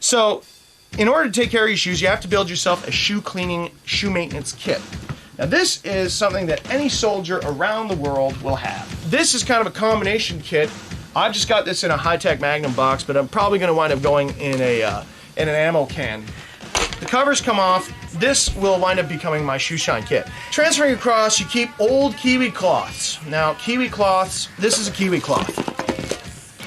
So, in order to take care of your shoes, you have to build yourself a shoe cleaning, shoe maintenance kit. Now this is something that any soldier around the world will have. This is kind of a combination kit. I've just got this in a high-tech Magnum box, but I'm probably going to wind up going in an ammo can. The covers come off. This will wind up becoming my shoe shine kit. Transferring across, you keep old Kiwi cloths. Now, Kiwi cloths, this is a Kiwi cloth.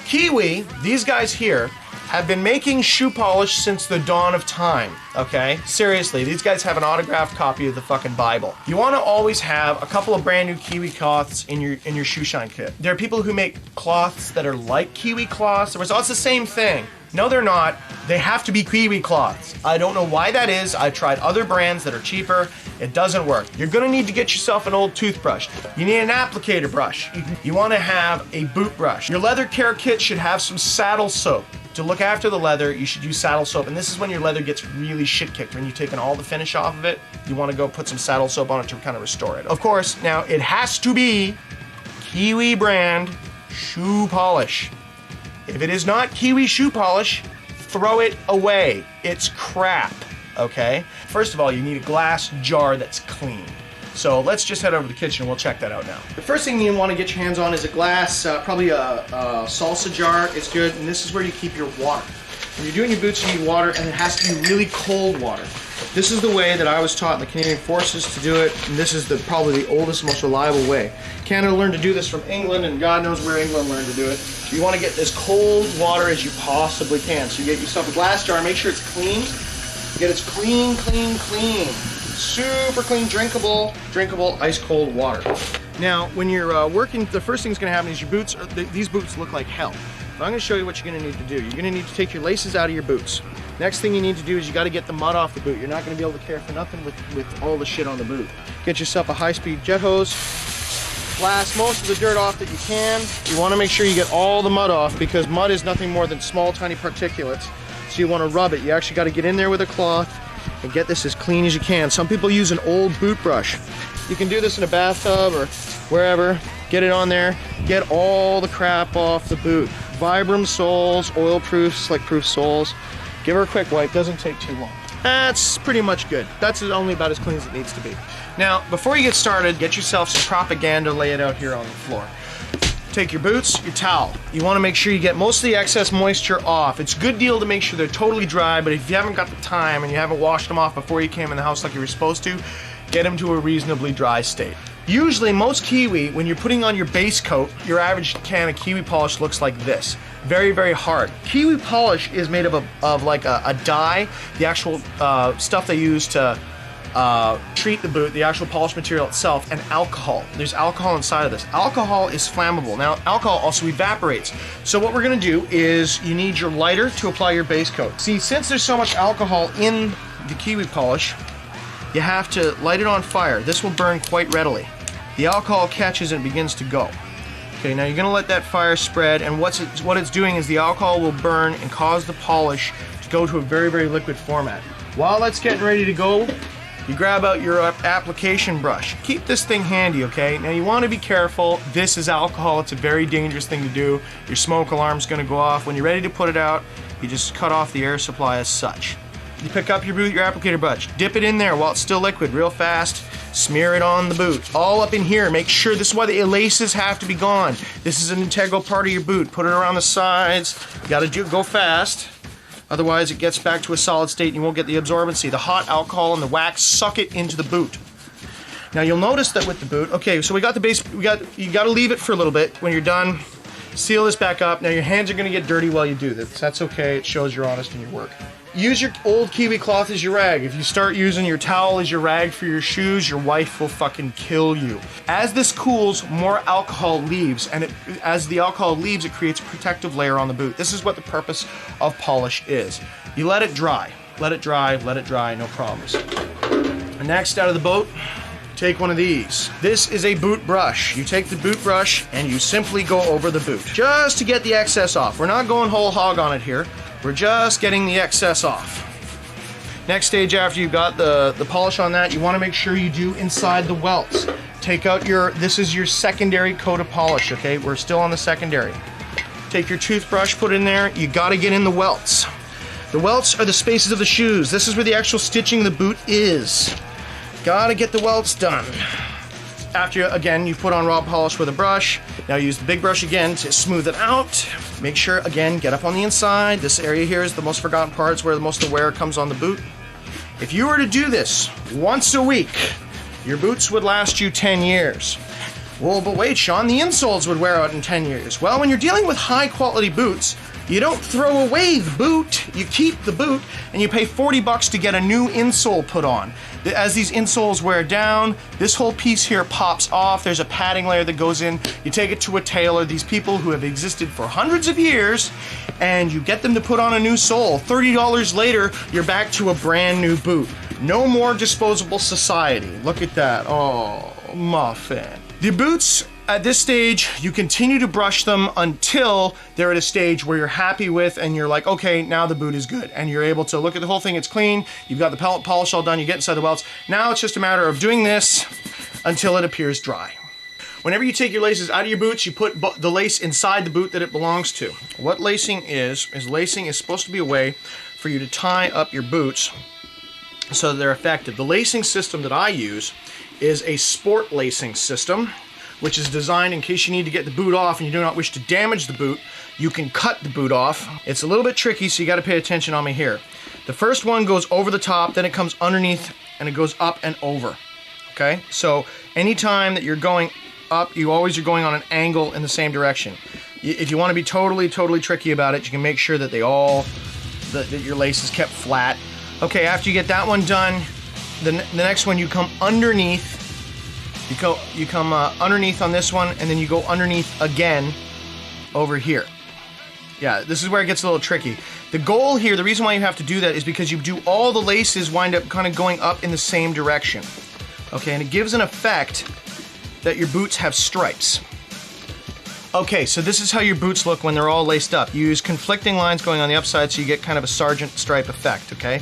Kiwi, these guys here, have been making shoe polish since the dawn of time, okay? Seriously, these guys have an autographed copy of the fucking Bible. You want to always have a couple of brand new Kiwi cloths in your shoe shine kit. There are people who make cloths that are like Kiwi cloths. It's the same thing. No, they're not. They have to be Kiwi cloths. I don't know why that is. I've tried other brands that are cheaper. It doesn't work. You're gonna need to get yourself an old toothbrush. You need an applicator brush. You wanna have a boot brush. Your leather care kit should have some saddle soap. To look after the leather, you should use saddle soap, and this is when your leather gets really shit kicked. When you've taken all the finish off of it, you want to go put some saddle soap on it to kind of restore it. Of course, now it has to be Kiwi brand shoe polish. If it is not Kiwi shoe polish, throw it away. It's crap, okay? First of all, you need a glass jar that's clean. So let's just head over to the kitchen and we'll check that out now. The first thing you want to get your hands on is a glass, probably a salsa jar. It's good, and this is where you keep your water. When you're doing your boots, you need water, and it has to be really cold water. This is the way that I was taught in the Canadian Forces to do it, and this is probably the oldest, most reliable way. Canada learned to do this from England, and God knows where England learned to do it. So you want to get as cold water as you possibly can. So you get yourself a glass jar, make sure it's clean. Get it clean, clean, clean. Super clean, drinkable, ice cold water. Now, when you're working, the first thing that's going to happen is your boots, these boots look like hell. So I'm going to show you what you're going to need to do. You're going to need to take your laces out of your boots. Next thing you need to do is you got to get the mud off the boot. You're not going to be able to care for nothing with all the shit on the boot. Get yourself a high-speed jet hose. Blast most of the dirt off that you can. You want to make sure you get all the mud off because mud is nothing more than small, tiny particulates. So you want to rub it. You actually got to get in there with a cloth and get this as clean as you can. Some people use an old boot brush. You can do this in a bathtub or wherever. Get it on there. Get all the crap off the boot. Vibram soles, oil-proof, slick-proof soles. Give her a quick wipe. Doesn't take too long. That's pretty much good. That's only about as clean as it needs to be. Now, before you get started, get yourself some propaganda, lay it out here on the floor. Take your boots, your towel. You want to make sure you get most of the excess moisture off. It's a good deal to make sure they're totally dry, but if you haven't got the time and you haven't washed them off before you came in the house like you were supposed to, get them to a reasonably dry state. Usually, most Kiwi, when you're putting on your base coat, your average can of Kiwi polish looks like this. Very, very hard. Kiwi polish is made of like a dye, the actual stuff they use to treat the boot, the actual polish material itself, and alcohol. There's alcohol inside of this. Alcohol is flammable. Now, alcohol also evaporates. So what we're gonna do is you need your lighter to apply your base coat. See, since there's so much alcohol in the Kiwi polish, you have to light it on fire. This will burn quite readily. The alcohol catches and begins to go. Okay, now you're gonna let that fire spread, and what it's doing is the alcohol will burn and cause the polish to go to a very, very liquid format. While that's getting ready to go, you grab out your application brush. Keep this thing handy, okay? Now you want to be careful. This is alcohol. It's a very dangerous thing to do. Your smoke alarm's going to go off. When you're ready to put it out, you just cut off the air supply as such. You pick up your boot, your applicator brush. Dip it in there while it's still liquid real fast. Smear it on the boot. All up in here. Make sure, this is why the laces have to be gone. This is an integral part of your boot. Put it around the sides. You got to go fast. Otherwise, it gets back to a solid state and you won't get the absorbency. The hot alcohol and the wax suck it into the boot. Now you'll notice that with the boot, okay, so we got the base, you got to leave it for a little bit. When you're done, seal this back up. Now your hands are going to get dirty while you do this. That's okay. It shows you're honest in your work. Use your old Kiwi cloth as your rag. If you start using your towel as your rag for your shoes, your wife will fucking kill you. As this cools, more alcohol leaves, and as the alcohol leaves, it creates a protective layer on the boot. This is what the purpose of polish is. You let it dry. Let it dry, no problems. Next, out of the boat, take one of these. This is a boot brush. You take the boot brush and you simply go over the boot, just to get the excess off. We're not going whole hog on it here. We're just getting the excess off. Next stage, after you've got the polish on that, you want to make sure you do inside the welts. Take out this is your secondary coat of polish, okay? We're still on the secondary. Take your toothbrush, put it in there. You got to get in the welts. The welts are the spaces of the shoes. This is where the actual stitching of the boot is. Gotta get the welts done. After, again, you put on raw polish with a brush. Now use the big brush again to smooth it out. Make sure, again, get up on the inside. This area here is the most forgotten part. It's where the most of the wear comes on the boot. If you were to do this once a week, your boots would last you 10 years. Well, but wait, Sean, the insoles would wear out in 10 years. Well, when you're dealing with high quality boots, you don't throw away the boot, you keep the boot, and you pay $40 to get a new insole put on. As these insoles wear down, this whole piece here pops off. There's a padding layer that goes in. You take it to a tailor, these people who have existed for hundreds of years, and you get them to put on a new sole. $30 later, you're back to a brand new boot. No more disposable society. Look at that. Oh, muffin. The boots, at this stage, you continue to brush them until they're at a stage where you're happy with and you're like, okay, now the boot is good. And you're able to look at the whole thing, it's clean, you've got the polish all done, you get inside the welts. Now it's just a matter of doing this until it appears dry. Whenever you take your laces out of your boots, you put the lace inside the boot that it belongs to. What lacing is lacing is supposed to be a way for you to tie up your boots so that they're effective. The lacing system that I use is a sport lacing system, which is designed in case you need to get the boot off and you do not wish to damage the boot. You can cut the boot off. It's a little bit tricky, so you got to pay attention on me here. The first one goes over the top, then it comes underneath, and it goes up and over. Okay? So anytime that you're going up, you always are going on an angle in the same direction. If you want to be totally tricky about it, you can make sure that that your lace is kept flat. Okay, after you get that one done, the next one you come underneath. You come underneath on this one, and then you go underneath again over here. Yeah, this is where it gets a little tricky. The goal here, the reason why you have to do that is because you do all the laces wind up kind of going up in the same direction. Okay, and it gives an effect that your boots have stripes. Okay, so this is how your boots look when they're all laced up. You use conflicting lines going on the upside so you get kind of a sergeant stripe effect, okay?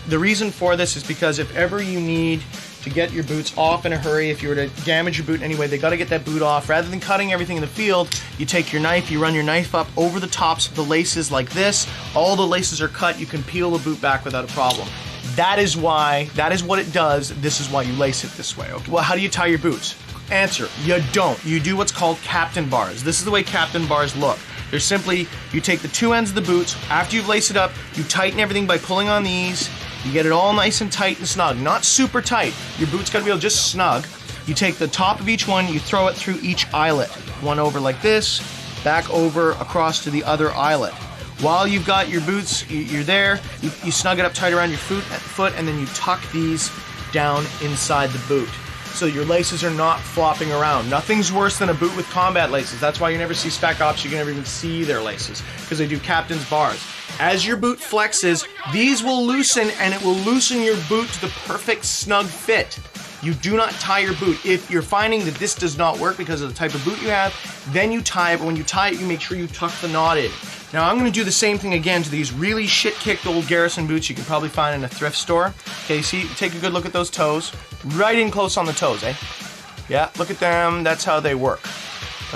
The reason for this is because if ever you need to get your boots off in a hurry, if you were to damage your boot anyway, they got to get that boot off. Rather than cutting everything in the field, you take your knife, you run your knife up over the tops of the laces like this. All the laces are cut, you can peel the boot back without a problem. That is what it does. This is why you lace it this way. Okay. Well, how do you tie your boots? Answer, you don't. You do what's called captain bars. This is the way captain bars look. They're simply, you take the two ends of the boots, after you've laced it up, you tighten everything by pulling on these, you get it all nice and tight and snug. Not super tight. Your boot's gotta be able to just snug. You take the top of each one, you throw it through each eyelet. One over like this, back over across to the other eyelet. While you've got your boots, you're there, you snug it up tight around your foot, and then you tuck these down inside the boot. So your laces are not flopping around. Nothing's worse than a boot with combat laces. That's why you never see spec ops, you can never even see their laces, because they do captain's bars. As your boot flexes, these will loosen, and it will loosen your boot to the perfect snug fit. You do not tie your boot. If you're finding that this does not work because of the type of boot you have, then you tie it, but when you tie it, you make sure you tuck the knot in. Now I'm gonna do the same thing again to these really shit-kicked old Garrison boots you can probably find in a thrift store. Okay, see, take a good look at those toes. Right in close on the toes, eh? Yeah, look at them, that's how they work.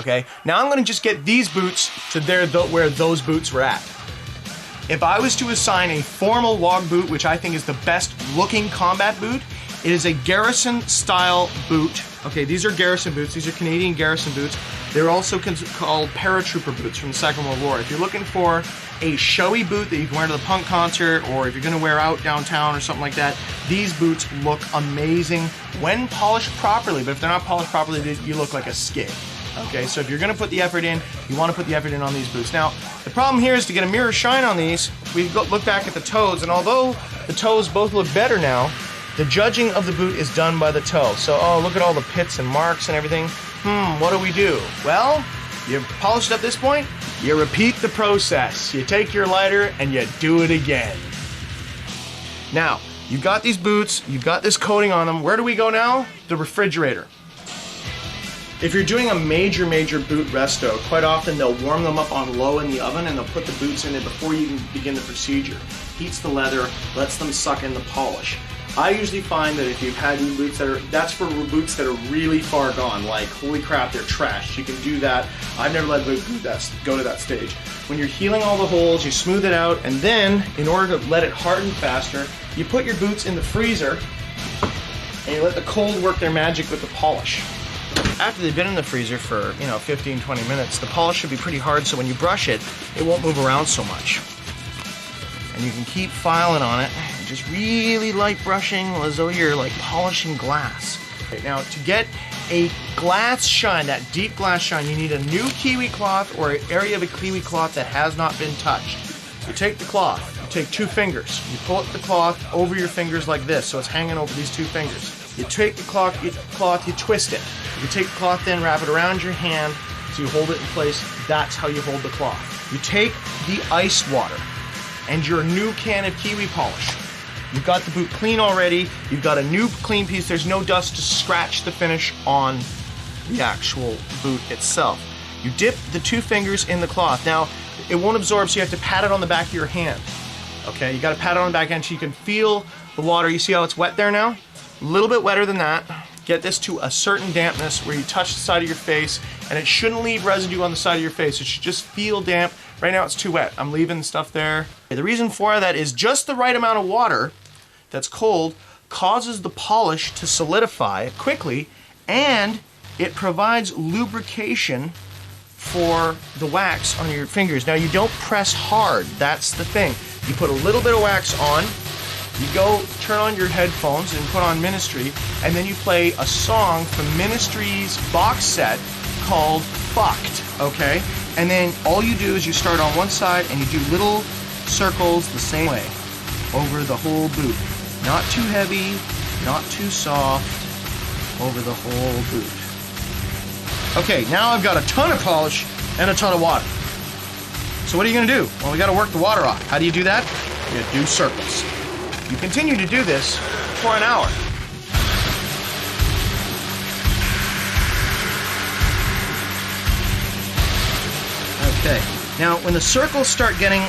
Okay, now I'm gonna just get these boots to where those boots were at. If I was to assign a formal log boot, which I think is the best looking combat boot, it is a Garrison style boot. Okay, these are Garrison boots, these are Canadian Garrison boots. They're also called paratrooper boots from the Second World War. If you're looking for a showy boot that you can wear to the punk concert, or if you're gonna wear out downtown or something like that, these boots look amazing when polished properly, but if they're not polished properly, you look like a skid. Okay, so if you're gonna put the effort in, you wanna put the effort in on these boots. Now, the problem here is to get a mirror shine on these, we look back at the toes, and although the toes both look better now, the judging of the boot is done by the toe. So, oh, look at all the pits and marks and everything. What do we do? Well, you've polished up this point, you repeat the process. You take your lighter and you do it again. Now, you've got these boots, you've got this coating on them. Where do we go now? The refrigerator. If you're doing a major boot resto, quite often they'll warm them up on low in the oven and they'll put the boots in it before you even begin the procedure. Heats the leather, lets them suck in the polish. I usually find that if you've had new boots that's for boots that are really far gone, like holy crap, they're trash. You can do that. I've never let a boot go to that stage. When you're healing all the holes, you smooth it out, and then in order to let it harden faster, you put your boots in the freezer and you let the cold work their magic with the polish. After they've been in the freezer for 15, 20 minutes, the polish should be pretty hard, so when you brush it, it won't move around so much. And you can keep filing on it, just really light brushing as though you're like polishing glass. Okay, now to get a glass shine, that deep glass shine, you need a new kiwi cloth or an area of a kiwi cloth that has not been touched. You take the cloth, you take 2 fingers, you pull the cloth over your fingers like this, so it's hanging over these 2 fingers. You take the cloth, you twist it. You take the cloth, then wrap it around your hand so you hold it in place. That's how you hold the cloth. You take the ice water and your new can of kiwi polish. You've got the boot clean already. You've got a new clean piece. There's no dust to scratch the finish on the actual boot itself. You dip the 2 fingers in the cloth. Now, it won't absorb, so you have to pat it on the back of your hand. Okay, you gotta pat it on the back end so you can feel the water. You see how it's wet there now? A little bit wetter than that. Get this to a certain dampness where you touch the side of your face, and it shouldn't leave residue on the side of your face. It should just feel damp. Right now it's too wet. I'm leaving stuff there. The reason for that is just the right amount of water that's cold causes the polish to solidify quickly, and it provides lubrication for the wax on your fingers. Now, you don't press hard. That's the thing. You put a little bit of wax on, you go turn on your headphones and put on Ministry, and then you play a song from Ministry's box set called Fucked, okay? And then all you do is you start on one side and you do little circles the same way over the whole boot. Not too heavy, not too soft, over the whole boot. Okay, now I've got a ton of polish and a ton of water. So what are you gonna do? Well, we gotta work the water off. How do you do that? You do circles. You continue to do this for an hour. Okay, now when the circles start getting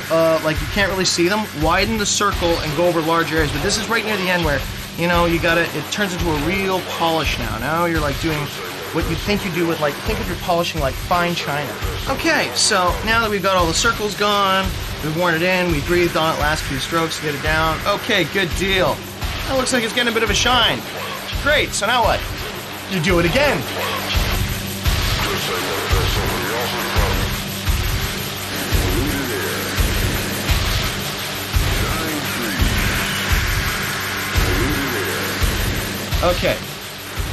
like you can't really see them, widen the circle and go over large areas. But this is right near the end where, it turns into a real polish now. Now you're like doing what you think you do with, like, think of your polishing like fine china. Okay, so now that we've got all the circles gone, we've worn it in, we breathed on it last few strokes to get it down. Okay, good deal. That looks like it's getting a bit of a shine. Great, so now what? You do it again. Okay.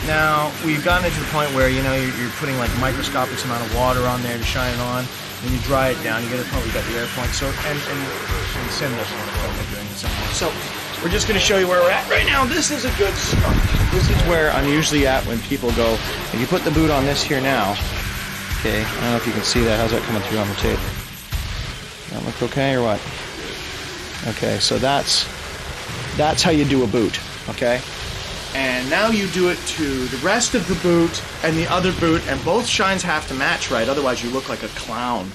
Now, we've gotten it to the point where, you're putting like a microscopic amount of water on there to shine it on, and you dry it down, you get to the point where you got the air point, so, and symbols on the phone, doing the symbol. So, we're just going to show you where we're at. Right now, this is a good start. This is where I'm usually at when people go, if you put the boot on this here now, okay, I don't know if you can see that, how's that coming through on the tape? That look okay, or what? Okay, so that's how you do a boot, okay? And now you do it to the rest of the boot and the other boot, and both shines have to match right, otherwise you look like a clown.